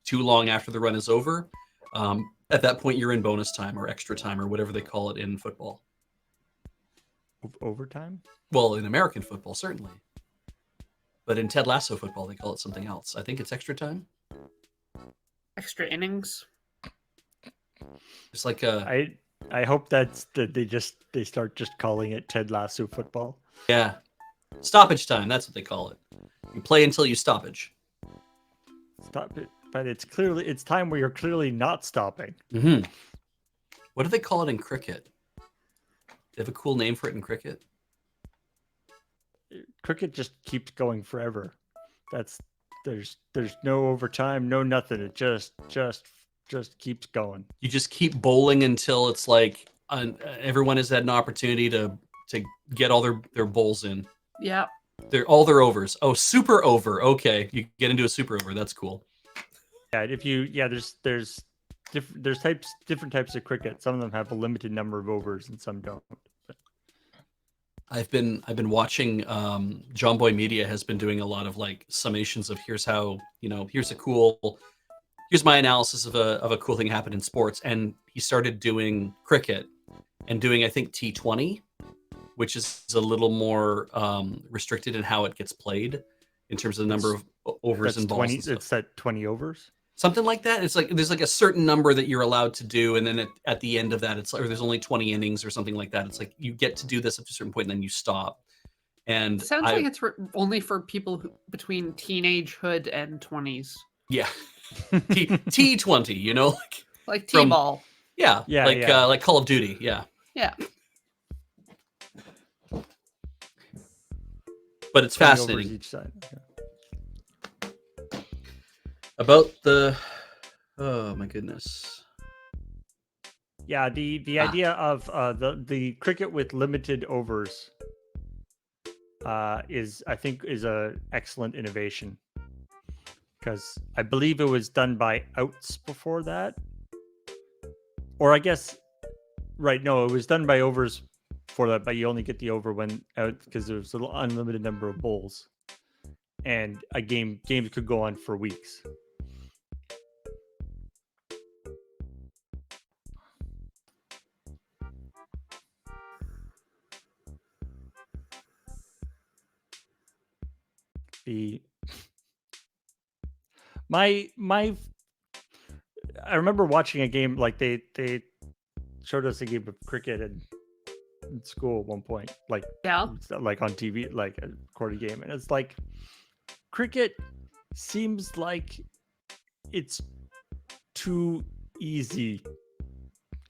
too long after the run is over, at that point you're in bonus time or extra time or whatever they call it in football. Overtime? Well, in American football, certainly. But in Ted Lasso football, they call it something else. I think it's extra time. Extra innings. It's like a... I hope that they start just calling it Ted Lasso football. Yeah. Stoppage time, that's what they call it. You play until you stoppage. Stop it. But it's time where you're clearly not stopping. Mm-hmm. What do they call it in cricket? They have a cool name for it in cricket. Cricket just keeps going forever. There's no overtime, no nothing. It just keeps going. You just keep bowling until it's like everyone has had an opportunity to get all their bowls in. Yeah. All their overs. Oh, super over. Okay, you get into a super over. That's cool. Yeah, there's different types of cricket. Some of them have a limited number of overs, and some don't. I've been watching. John Boy Media has been doing a lot of like summations of here's my analysis of a cool thing happened in sports, and he started doing cricket and doing I think T20, which is a little more restricted in how it gets played in terms of the number of overs and balls. 20, it's at 20 overs. Something like that. It's like there's like a certain number that you're allowed to do, and then at the end of that, it's like or there's only 20 innings or something like that. It's like you get to do this up to a certain point, and then you stop. And it sounds like it's only for people between teenagehood and 20s. Yeah, T20. You know, like T-ball. Yeah, like Call of Duty. Yeah. But it's fascinating. Each side. Okay. About the, oh my goodness. Yeah, the idea of the cricket with limited overs is a excellent innovation, because I believe it was done by outs before that, or I guess it was done by overs for that, but you only get the over when out because there's an unlimited number of bowls, and games could go on for weeks. I remember watching a game, like they showed us a game of cricket in school at one point, like on TV, like a recorded game, and it's like cricket seems like it's too easy.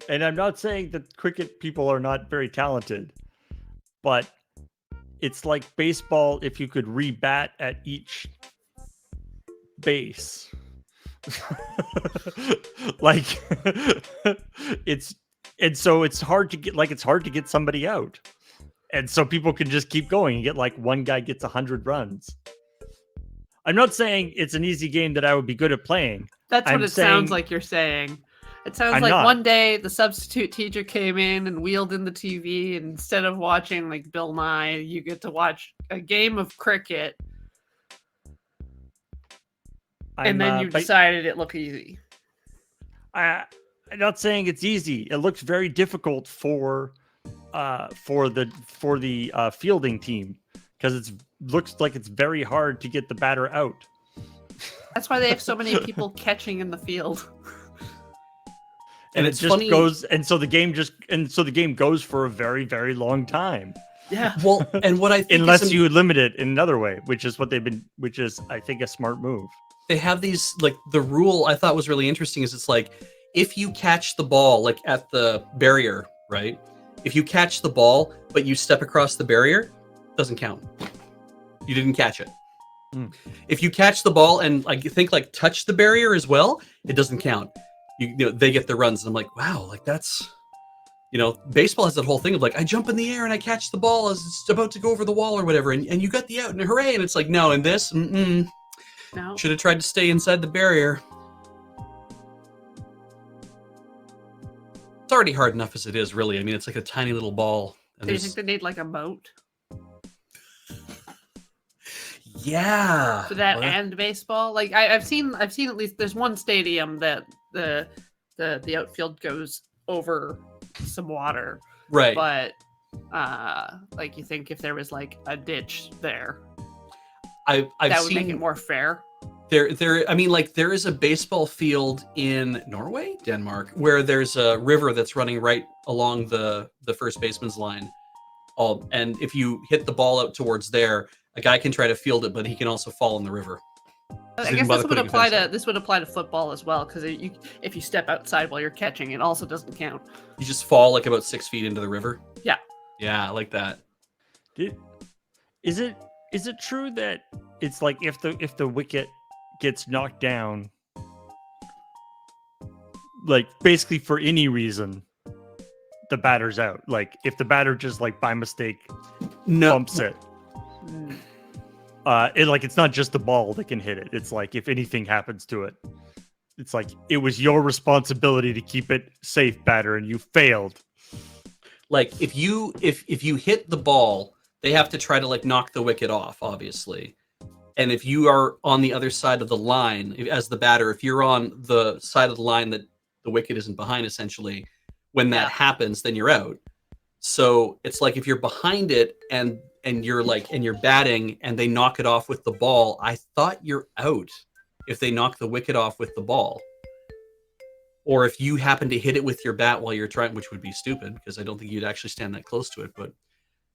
And I'm not saying that cricket people are not very talented, but it's like baseball if you could re-bat at each base. Like it's hard to get somebody out. And so people can just keep going and get like one guy gets 100 runs. I'm not saying it's an easy game that I would be good at playing. That's what sounds like you're saying. It sounds like one day the substitute teacher came in and wheeled in the TV, and instead of watching like Bill Nye, you get to watch a game of cricket. And then you decided it looked easy. I'm not saying it's easy. It looks very difficult for the fielding team, because it looks like it's very hard to get the batter out. That's why they have so many people catching in the field. And it just funny. So the game goes for a very, very long time. Yeah. Well, and what I think unless you limit it in another way, which is I think a smart move. They have these, like, the rule I thought was really interesting is it's like, if you catch the ball, like at the barrier, right? If you catch the ball, but you step across the barrier, doesn't count. You didn't catch it. If you catch the ball and touch the barrier as well, it doesn't count. You know, they get the runs. And I'm like, wow, like that's, baseball has that whole thing of like, I jump in the air and I catch the ball as it's about to go over the wall or whatever. And you got the out and hooray. And it's like, no, in this, no. Should have tried to stay inside the barrier. It's already hard enough as it is, really. I mean, it's like a tiny little ball. Do you think they need like a moat? Yeah. For that and baseball. Like I've seen at least there's one stadium that the outfield goes over some water. Right. But like you think if there was like a ditch there, I've that would seen make it more fair. I mean, like there is a baseball field in Norway, Denmark, where there's a river that's running right along the first baseman's line. And if you hit the ball out towards there, a guy can try to field it, but he can also fall in the river. I guess this would apply to football as well, because if you step outside while you're catching, it also doesn't count. You just fall like about 6 feet into the river. Yeah. Yeah, I like that. Is it true that it's like if the wicket gets knocked down, like basically for any reason, the batter's out? Like if the batter just like by mistake bumps it. It's not just the ball that can hit it. It's like if anything happens to it, it's like it was your responsibility to keep it safe, batter, and you failed. Like if you hit the ball, they have to try to like knock the wicket off, obviously. And if you are on the other side of the line as the batter, if you're on the side of the line that the wicket isn't behind, essentially, when that happens, then you're out. So it's like if you're behind it and you're batting and they knock it off with the ball, I thought you're out if they knock the wicket off with the ball. Or if you happen to hit it with your bat while you're trying, which would be stupid because I don't think you'd actually stand that close to it. But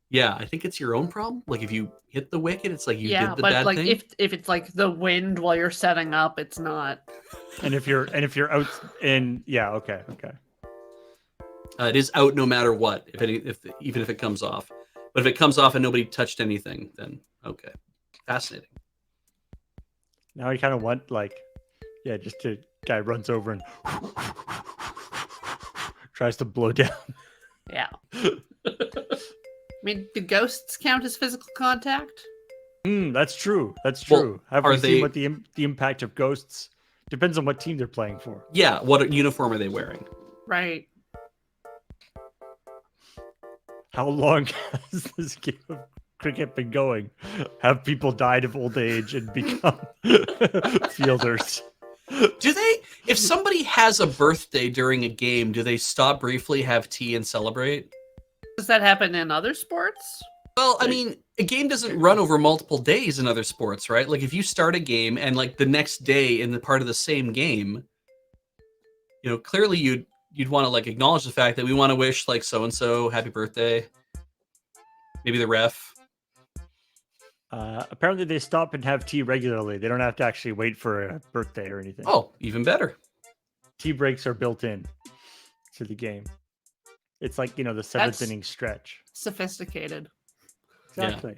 yeah, I think it's your own problem. Like if you hit the wicket, it's like you did the bad thing. If it's like the wind while you're setting up, it's not. And if you're out and okay. It is out no matter what, even if it comes off. But if it comes off and nobody touched anything, then okay, fascinating. Now I kind of want just a guy runs over and tries to blow down. Yeah. I mean, do ghosts count as physical contact? That's true. That's true. Well, Have we seen what the impact of ghosts? Depends on what team they're playing for. Yeah, what uniform are they wearing? Right. How long has this game of cricket been going? Have people died of old age and become fielders? Do they? If somebody has a birthday during a game, do they stop briefly, have tea, and celebrate? Does that happen in other sports? Well, I mean, a game doesn't run over multiple days in other sports, right? Like if you start a game and like the next day in the part of the same game, clearly you'd want to like acknowledge the fact that we want to wish like so-and-so happy birthday. Maybe the ref. Apparently they stop and have tea regularly. They don't have to actually wait for a birthday or anything. Oh, even better. Tea breaks are built in to the game. It's like, the seventh inning stretch. Sophisticated. Exactly.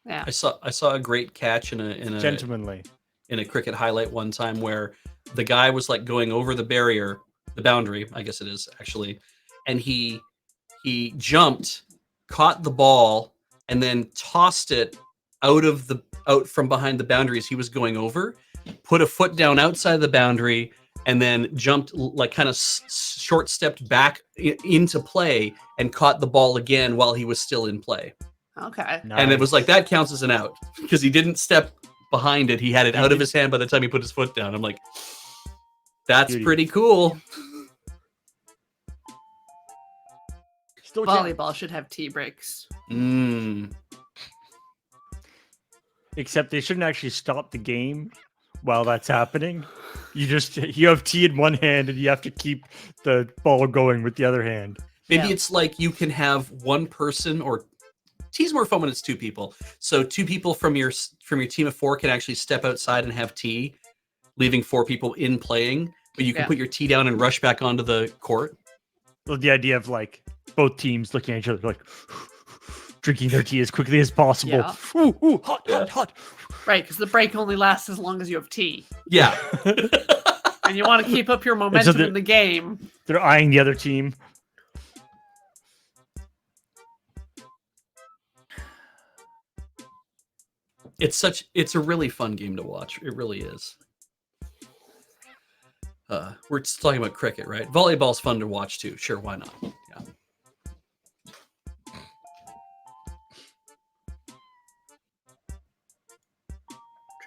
Yeah. I saw a great catch in a gentlemanly in a cricket highlight one time where the guy was like going over the boundary, I guess it is actually, and he jumped, caught the ball, and then tossed it out from behind the boundaries he was going over, put a foot down outside the boundary, and then jumped like kind of short stepped back into play and caught the ball again while he was still in play. Okay. Nice. And it was like, that counts as an out because he didn't step behind it. He had it out of his hand by the time he put his foot down. I'm like, that's pretty cool. Still volleyball should have tea breaks. Except they shouldn't actually stop the game while that's happening. You have tea in one hand and you have to keep the ball going with the other hand. Maybe it's like you can have one person, or tea's more fun when it's two people. So 2 people from your team of 4 can actually step outside and have tea, leaving 4 people in playing. But you can put your tea down and rush back onto the court. Well, the idea of like both teams looking at each other like drinking their tea as quickly as possible. Yeah. Ooh, hot. Right, because the break only lasts as long as you have tea. Yeah. And you want to keep up your momentum in the game. They're eyeing the other team. It's a really fun game to watch. It really is. We're just talking about cricket, right? Volleyball's fun to watch too. Sure, why not? Yeah.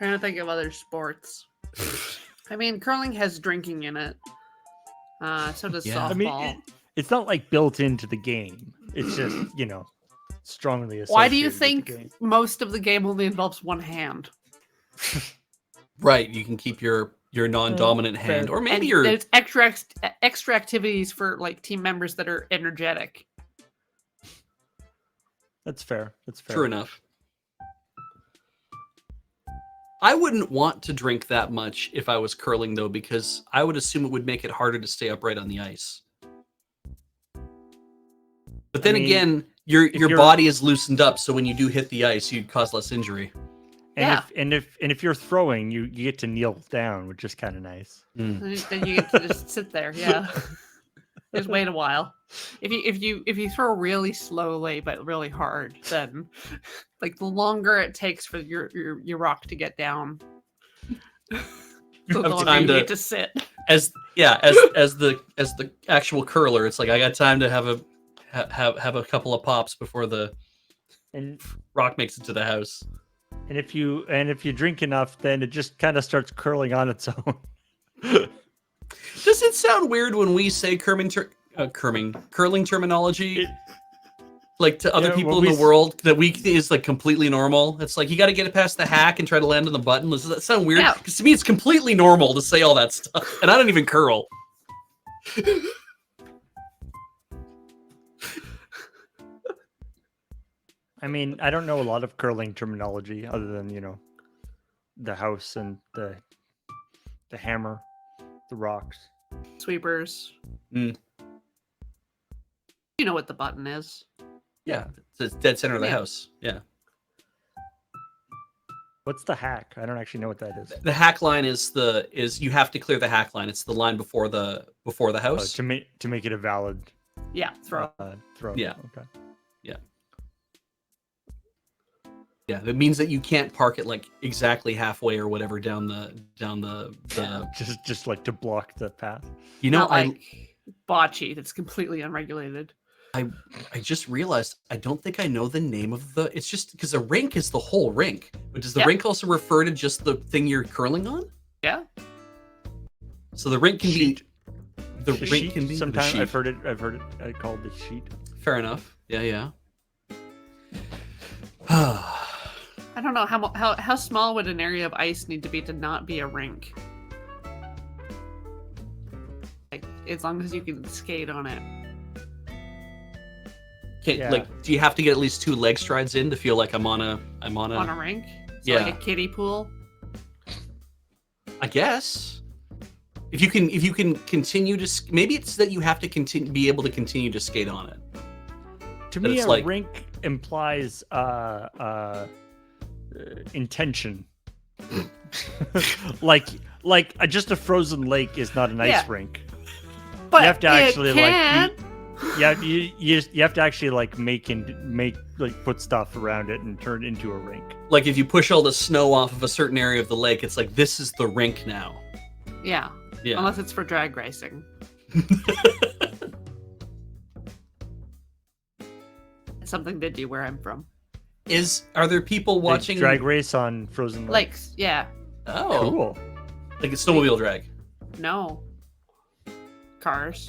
trying to think of other sports. I mean, curling has drinking in it. So does softball. I mean, it's not like built into the game. It's just, strongly associated. Why do you think most of the game only involves one hand? Right, you can keep your non-dominant hand, or maybe there's extra activities for like team members that are energetic. That's fair. True enough. I wouldn't want to drink that much if I was curling, though, because I would assume it would make it harder to stay upright on the ice. But then again, your body is loosened up, so when you do hit the ice, you'd cause less injury. And if you're throwing, you get to kneel down, which is kind of nice. Then you get to just sit there. Yeah, just wait a while. If you throw really slowly but really hard, then like the longer it takes for your rock to get down, the longer you get to sit. As the actual curler, it's like I got time to have a couple of pops before the rock makes it to the house. And if you drink enough, then it just kind of starts curling on its own. Does it sound weird when we say curling terminology? Like to other people in the world that is like completely normal. It's like you got to get it past the hack and try to land on the button. Does that sound weird? Because to me, it's completely normal to say all that stuff, and I don't even curl. I mean, I don't know a lot of curling terminology other than, the house and the hammer, the rocks. Sweepers. You know what the button is. Yeah, it's dead center of the house. Yeah. What's the hack? I don't actually know what that is. The hack line is you have to clear the hack line. It's the line before the house. To make it a valid throw. Throw. Yeah. Okay. Yeah. Yeah, it means that you can't park it like exactly halfway or whatever down the just like to block the path. Not like bocce that's completely unregulated. I just realized I don't think I know the name of the. It's just because a rink is the whole rink, but does the rink also refer to just the thing you're curling on? Yeah. So the rink can sheet. The rink sheet. can be. Sometimes I've heard it called the sheet. Fair enough. Yeah. I don't know how small would an area of ice need to be to not be a rink? Like as long as you can skate on it. Do you have to get at least 2 leg strides in to feel like I'm on a rink? So like a kiddie pool? I guess. If you can continue to maybe it's that you have to be able to continue to skate on it. To me, a rink implies intention. like just a frozen lake is not an ice rink. But you have to actually you have to actually make put stuff around it and turn it into a rink. Like if you push all the snow off of a certain area of the lake, it's like this is the rink now. Yeah. Unless it's for drag racing. Something they do where I'm from. Are there people watching drag race on frozen lakes? Yeah. Oh, cool. Like a snowmobile drag? No. Cars.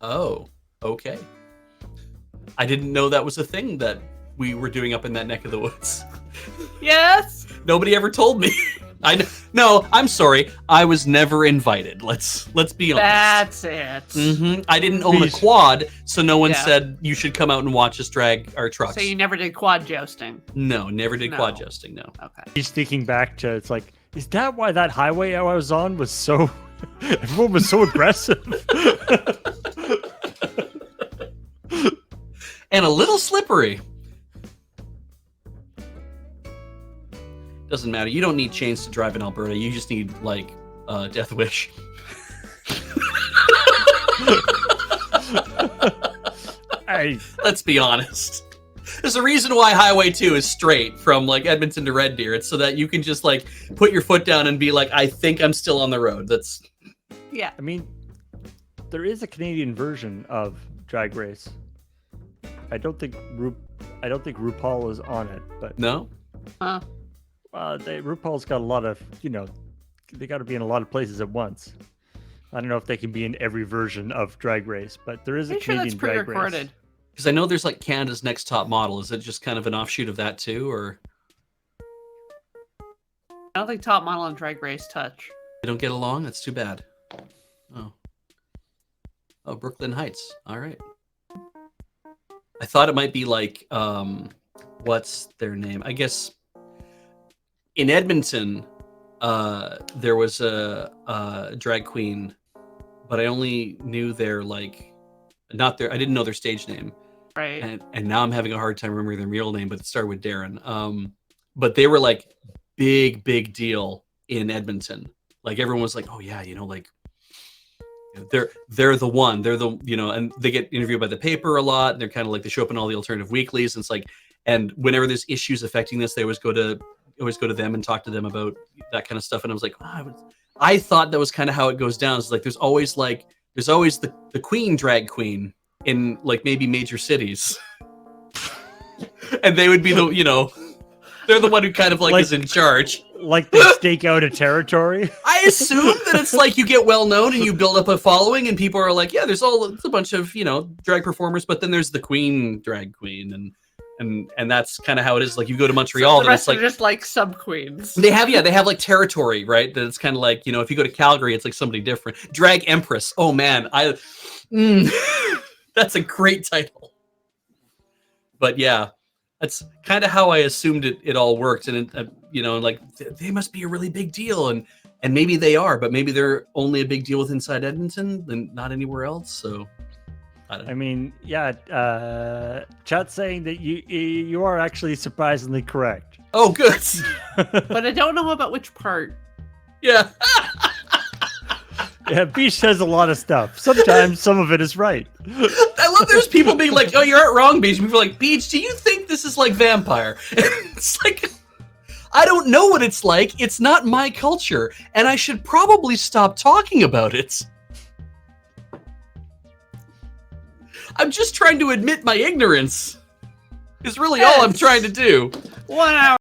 Oh, okay. I didn't know that was a thing that we were doing up in that neck of the woods. Yes. Nobody ever told me. No, I'm sorry. I was never invited. Let's be honest. That's it. Mm-hmm. I didn't own a quad, so no one said you should come out and watch us drag our trucks. So you never did quad jousting? No, never did quad jousting, no. Okay. He's thinking back to, it's like, is that why that highway I was on was so... everyone was so aggressive? And a little slippery. Doesn't matter. You don't need chains to drive in Alberta. You just need, Death Wish. Let's be honest. There's a reason why Highway 2 is straight from, Edmonton to Red Deer. It's so that you can just, put your foot down and be like, I think I'm still on the road. That's... Yeah. I mean, there is a Canadian version of Drag Race. I don't think RuPaul is on it, but... No? RuPaul's got a lot of, they got to be in a lot of places at once. I don't know if they can be in every version of Drag Race, but there is a Canadian Drag Race. Because I know there's like Canada's Next Top Model. Is it just kind of an offshoot of that too, or? I don't think Top Model and Drag Race touch. They don't get along? That's too bad. Oh, Brooklyn Heights. All right. I thought it might be like, what's their name? I guess in Edmonton, there was a drag queen, but I only knew their like, not their. I didn't know their stage name. Right. And now I'm having a hard time remembering their real name, but it started with Darren. But they were like big deal in Edmonton. Like everyone was like, oh yeah, like they're the one. They're the, and they get interviewed by the paper a lot. And they're kind of like, they show up in all the alternative weeklies. And it's like, and whenever there's issues affecting this, they always go to them and talk to them about that kind of stuff. And I was like, I thought that was kind of how it goes down. It's like there's always the queen drag queen in like maybe major cities. And they would be the, they're the one who kind of like is in charge. Like they stake out a territory. I assume that it's like you get well known and you build up a following and people are like, yeah, it's a bunch of, drag performers, but then there's the queen drag queen and that's kind of how it is. Like you go to Montreal, so the rest and it's are just like sub queens. They have like territory, right? That it's kind of like, if you go to Calgary, it's like somebody different. Drag Empress. Oh man, that's a great title. But yeah, that's kind of how I assumed it all worked. And like they must be a really big deal, and maybe they are, but maybe they're only a big deal with inside Edmonton and not anywhere else. So I don't know. I mean, yeah, chat's saying that you are actually surprisingly correct. Oh, good. But I don't know about which part. Yeah. Yeah, Beach says a lot of stuff. Sometimes some of it is right. I love there's people being like, oh, you're wrong, Beach. People are like, Beach, do you think this is like Vampire? And it's like, I don't know what it's like. It's not my culture. And I should probably stop talking about it. I'm just trying to admit my ignorance. Is really all I'm trying to do. 1 hour.